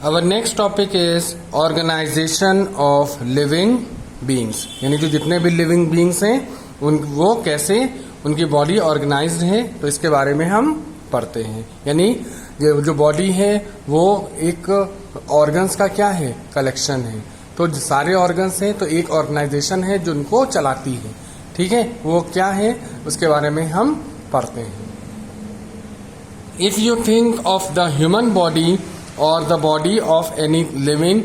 Our next topic is organization of living beings, यानी जो जितने भी लिविंग बींग्स हैं वो कैसे उनकी बॉडी ऑर्गेनाइज्ड है, तो इसके बारे में हम पढ़ते हैं। यानी जो बॉडी है वो एक ऑर्गन्स का क्या है, कलेक्शन है। तो सारे ऑर्गन्स हैं तो एक ऑर्गेनाइजेशन है जो उनको चलाती है, ठीक है। वो क्या है उसके बारे में हम पढ़ते हैं। If you think of the human body or the body of any living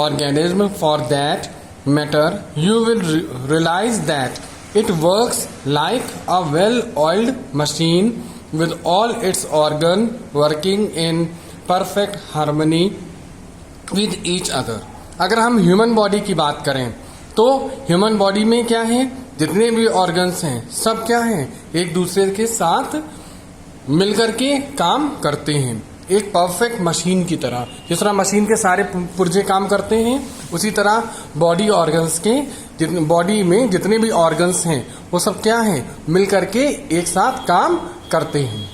organism for that matter, you will realize that it works like a well-oiled machine with all its organs working in perfect harmony with each other. अगर हम human body की बात करें तो human body में क्या है, जितने भी ऑर्गन्स हैं सब क्या हैं, एक दूसरे के साथ मिलकर के काम करते हैं, एक परफेक्ट मशीन की तरह। जिस तरह मशीन के सारे पुर्जे काम करते हैं उसी तरह बॉडी ऑर्गन्स के बॉडी में जितने भी ऑर्गन्स हैं वो सब क्या हैं, मिलकर के एक साथ काम करते हैं।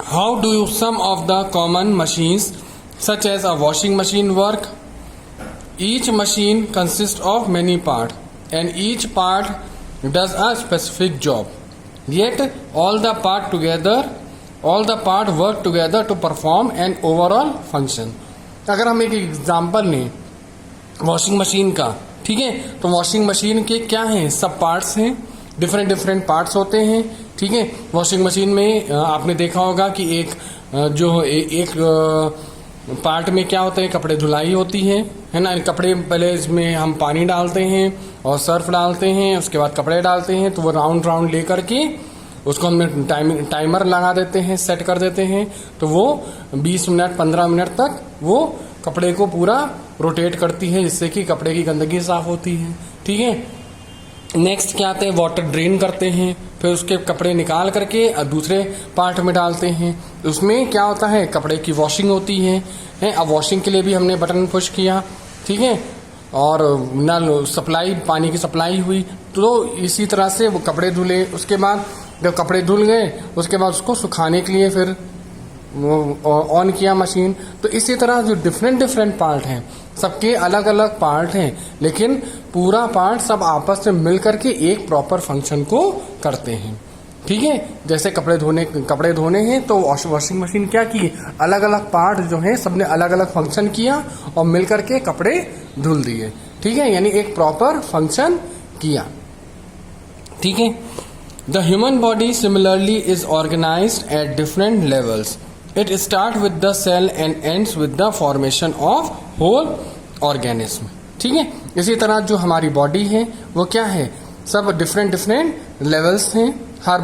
How do you some of the common machines such as a washing machine work? Each machine consist of many part and each part does a specific job, yet all the part work together to perform an overall function. अगर हम एक example लें washing machine का, ठीक है, तो washing machine के क्या हैं, सब पार्ट्स हैं, डिफरेंट पार्ट्स होते हैं, ठीक है। वॉशिंग मशीन में आपने देखा होगा कि एक पार्ट में क्या होता है, कपड़े धुलाई होती है ना। कपड़े पहले इसमें हम पानी डालते हैं और सर्फ डालते हैं, उसके बाद कपड़े डालते हैं, तो वो राउंड लेकर के उसको हमने टाइमर लगा देते हैं, सेट कर देते हैं, तो वो 20 मिनट 15 मिनट तक वो कपड़े को पूरा रोटेट करती है, जिससे कि कपड़े की गंदगी साफ होती है, ठीक है। नेक्स्ट क्या आते हैं, वाटर ड्रेन करते हैं, फिर उसके कपड़े निकाल करके दूसरे पार्ट में डालते हैं। उसमें क्या होता है, कपड़े की वॉशिंग होती है। अब वॉशिंग के लिए भी हमने बटन पुश किया, ठीक है, और नल सप्लाई, पानी की सप्लाई हुई, तो इसी तरह से वो कपड़े धुले। उसके बाद जब कपड़े धुल गए उसके बाद उसको सुखाने के लिए फिर ऑन किया मशीन। तो इसी तरह जो डिफरेंट पार्ट हैं सबके अलग अलग पार्ट हैं, लेकिन पूरा पार्ट सब आपस में मिलकर के एक प्रॉपर फंक्शन को करते हैं, ठीक है। जैसे कपड़े धोने हैं तो वॉशिंग मशीन क्या की, अलग अलग पार्ट जो है सबने अलग अलग फंक्शन किया और मिलकर के कपड़े धुल दिए, ठीक है, यानी एक प्रॉपर फंक्शन किया, ठीक है। The human body similarly is organized at different levels. It starts with the cell and ends with the formation of whole organism. ठीक है, इसी तरह जो हमारी बॉडी है वो क्या है, सब डिफरेंट लेवल्स हैं। हर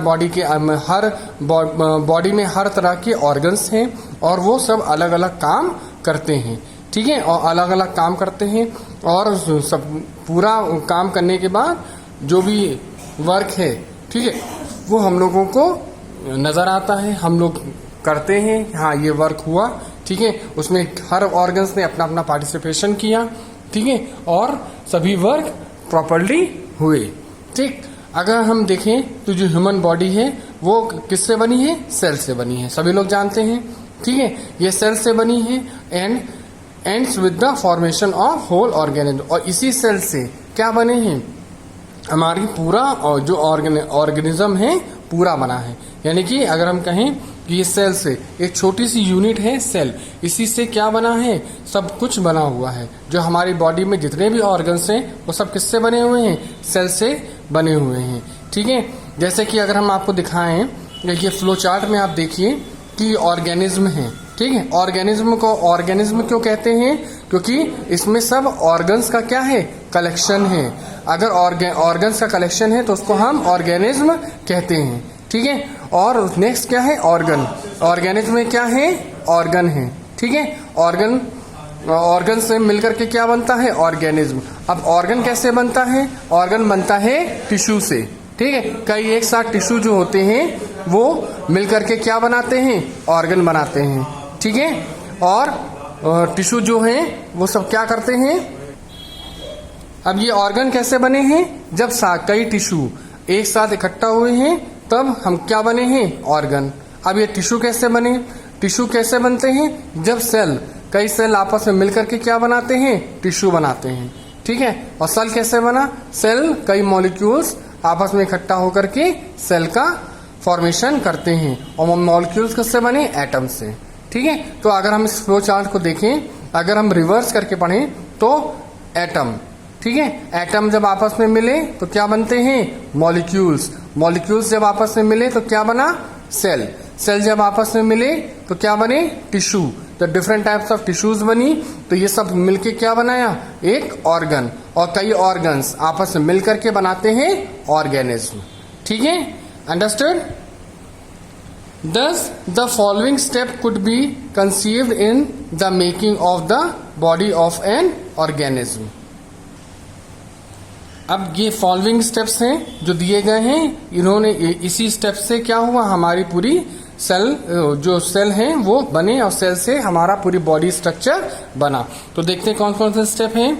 बॉडी में हर तरह के ऑर्गन्स हैं और वो सब अलग अलग काम करते हैं, ठीक है, और अलग अलग काम करते हैं। और सब पूरा काम करने के बाद जो भी वर्क है, ठीक है, वो हम लोगों को नजर आता है, हम लोग करते हैं, हाँ ये वर्क हुआ, ठीक है। उसमें हर ऑर्गन्स ने अपना अपना पार्टिसिपेशन किया, ठीक है, और सभी वर्क प्रॉपरली हुए, ठीक। अगर हम देखें तो जो ह्यूमन बॉडी है वो किससे बनी है, सेल से बनी है, सभी लोग जानते हैं, ठीक है। ये सेल से बनी है and ends with the formation of whole organism. और इसी सेल से क्या बने हैं, हमारी पूरा जो ऑर्गेनिज्म है पूरा बना है। यानी कि अगर हम कहें कि ये सेल से एक छोटी सी यूनिट है सेल, इसी से क्या बना है, सब कुछ बना हुआ है। जो हमारी बॉडी में जितने भी ऑर्गन्स हैं वो सब किससे बने हुए हैं, सेल से बने हुए हैं, ठीक है। जैसे कि अगर हम आपको दिखाएं, ये फ्लो चार्ट में आप देखिए कि ऑर्गेनिज्म है, ठीक है। ऑर्गेनिज्म को ऑर्गेनिज्म क्यों कहते हैं, क्योंकि इसमें सब ऑर्गन्स का क्या है, कलेक्शन है। अगर ऑर्गन्स का कलेक्शन है तो उसको हम ऑर्गेनिज्म कहते हैं, ठीक है। और नेक्स्ट क्या है, ऑर्गन। ऑर्गेनिज्म में क्या है, ऑर्गन है, ठीक है। ऑर्गन से मिलकर के क्या बनता है, ऑर्गेनिज्म। अब ऑर्गन कैसे बनता है, ऑर्गन बनता है टिश्यू से, ठीक है। कई एक साथ टिश्यू जो होते हैं वो मिलकर के क्या बनाते हैं, ऑर्गन बनाते हैं, ठीक है। और टिश्यू जो है वो सब क्या करते हैं, अब ये ऑर्गन कैसे बने हैं, जब कई टिश्यू एक साथ इकट्ठा हुए हैं तब हम क्या बने हैं, ऑर्गन। अब ये टिश्यू कैसे बने, टिश्यू कैसे बनते हैं, जब सेल कई सेल आपस में मिलकर के क्या बनाते हैं, टिश्यू बनाते हैं, ठीक है। और सेल कैसे बना, सेल कई मॉलिक्यूल्स आपस में इकट्ठा होकर के सेल का फॉर्मेशन करते हैं, और मॉलिक्यूल्स किससे बने, एटम से, ठीक है। तो अगर हम इस फ्लो चार्ट को देखें, अगर हम रिवर्स करके पढ़ें तो एटम, ठीक है, एटम जब आपस में मिले तो क्या बनते हैं, मॉलिक्यूल्स, मॉलिक्यूल्स जब आपस में मिले तो क्या बना, सेल, सेल जब आपस में मिले तो क्या बने, टिश्यू, तो डिफरेंट टाइप्स ऑफ टिश्यूज बनी, तो ये सब मिलके क्या बनाया, एक ऑर्गन, और कई ऑर्गन्स आपस में मिलकर के बनाते हैं ऑर्गेनिज्म, ठीक है, understood. Thus, the following step could be conceived in the making of the body of an organism. अब ये फॉलोइंग स्टेप्स हैं जो दिए गए हैं, इन्होंने इसी स्टेप से क्या हुआ, हमारी पूरी सेल, जो सेल हैं वो बने, और सेल से हमारा पूरी बॉडी स्ट्रक्चर बना। तो देखते हैं कौन कौन से स्टेप हैं।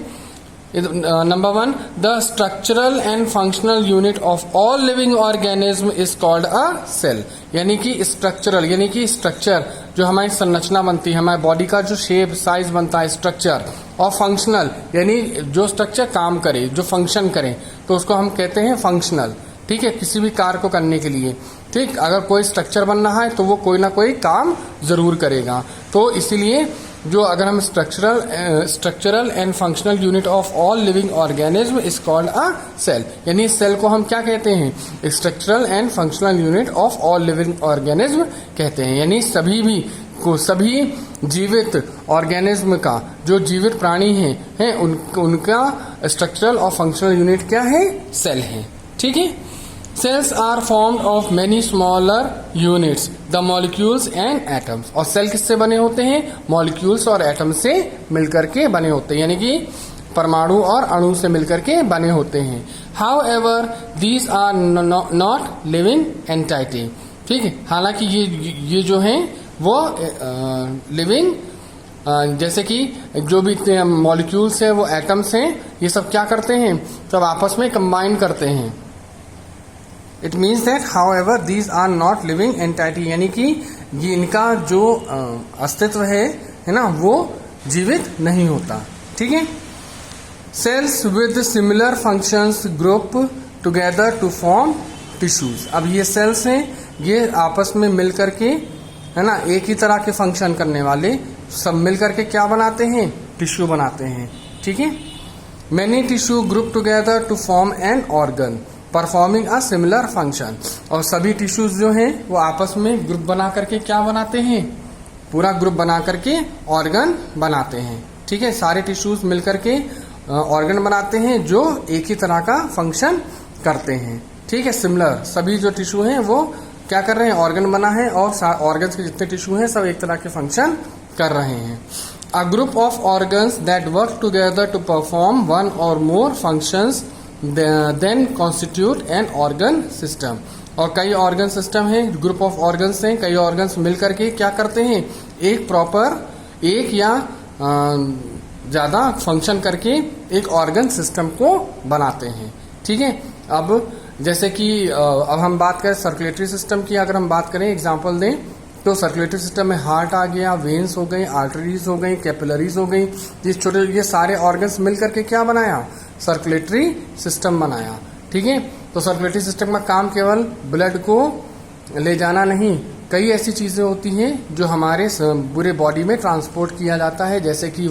Number 1, the structural and functional unit of all living organism is called a cell. यानी कि स्ट्रक्चरल, यानी कि स्ट्रक्चर जो हमारी संरचना बनती है, हमारे बॉडी का जो शेप साइज बनता है, स्ट्रक्चर, और फंक्शनल यानी जो स्ट्रक्चर काम करे, जो फंक्शन करे, तो उसको हम कहते हैं फंक्शनल, ठीक है, किसी भी कार्य को करने के लिए, ठीक। अगर कोई स्ट्रक्चर बन रहा है तो वो कोई ना कोई काम जरूर करेगा, तो इसीलिए जो अगर हम structural and functional unit of all living organism is called a cell, यानी सेल को हम क्या कहते हैं, structural and functional unit of all living organism कहते हैं। यानी सभी जीवित ऑर्गेनिज्म का, जो जीवित प्राणी हैं उनका स्ट्रक्चरल और फंक्शनल यूनिट क्या है, सेल है, ठीक है। Cells are formed of many smaller units, the molecules and atoms. और सेल किससे बने होते हैं, मॉलिक्यूल्स और एटम से मिलकर के बने होते हैं, यानी कि परमाणु और अणु से मिलकर के बने होते हैं। However these are not living entity, ठीक है। हालांकि ये जो हैं वो लिविंग, जैसे कि जो भी मॉलिक्यूल्स हैं वो एटम्स हैं, ये सब क्या करते हैं, सब आपस में कंबाइन करते हैं। It means that however these are not living entity, यानी कि ये इनका जो अस्तित्व है ना, वो जीवित नहीं होता, ठीक है। Cells with similar functions group together to form tissues. अब ये सेल्स हैं, ये आपस में मिलकर के, है ना, एक ही तरह के फंक्शन करने वाले सब मिलकर के क्या बनाते हैं, टिश्यू बनाते हैं, ठीक है। Many tissue group together to form an organ performing a similar function. और सभी टिश्यूज जो हैं वो आपस में ग्रुप बना करके क्या बनाते हैं, पूरा ग्रुप बना करके ऑर्गन बनाते हैं, ठीक है। सारे टिश्यूज मिलकर के ऑर्गन बनाते हैं जो एक ही तरह का फंक्शन करते हैं, ठीक है। सिमिलर सभी जो टिश्यू हैं वो क्या कर रहे हैं, ऑर्गन बना है, और ऑर्गन्स के जितने टिश्यू हैं सब एक तरह के फंक्शन कर रहे हैं। A group of organs that work together to perform one or more functions then constitute an organ system. और कई ऑर्गन सिस्टम हैं, ग्रुप ऑफ ऑर्गन्स हैं, कई ऑर्गन्स मिलकर के क्या करते हैं, एक या ज्यादा फंक्शन करके एक ऑर्गन सिस्टम को बनाते हैं, ठीक है। अब जैसे कि अब हम बात करें सर्कुलेटरी सिस्टम की, अगर हम बात करें एग्जांपल दें तो सर्कुलेटरी सिस्टम में हार्ट आ गया, वेन्स हो गई, आर्टरीज हो गई, कैपिलरीज हो गई, ये सारे ऑर्गन्स मिलकर के क्या बनाया, सर्कुलेटरी सिस्टम बनाया, ठीक है। तो सर्कुलेटरी सिस्टम का काम केवल ब्लड को ले जाना नहीं, कई ऐसी चीजें होती हैं जो हमारे पूरे बॉडी में ट्रांसपोर्ट किया जाता है, जैसे कि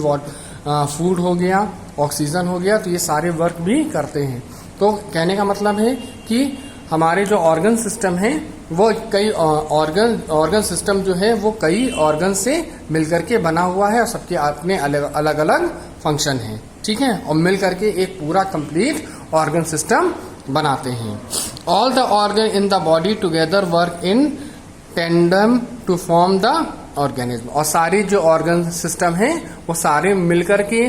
फूड हो गया, ऑक्सीजन हो गया, तो ये सारे वर्क भी करते हैं। तो कहने का मतलब है कि हमारे जो ऑर्गन सिस्टम है वो कई ऑर्गन सिस्टम जो है वो कई ऑर्गन से मिलकर के बना हुआ है, और सबके अपने अलग अलग फंक्शन हैं, ठीक है, और मिलकर के एक पूरा कंप्लीट ऑर्गन सिस्टम बनाते हैं। All the organ in the body together work in tandem to form the organism. और सारी जो ऑर्गन सिस्टम है वो सारे मिलकर के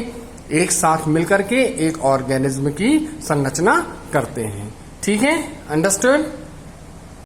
एक साथ मिलकर के एक ऑर्गेनिज्म की संरचना करते हैं, ठीक है, अंडरस्टूड।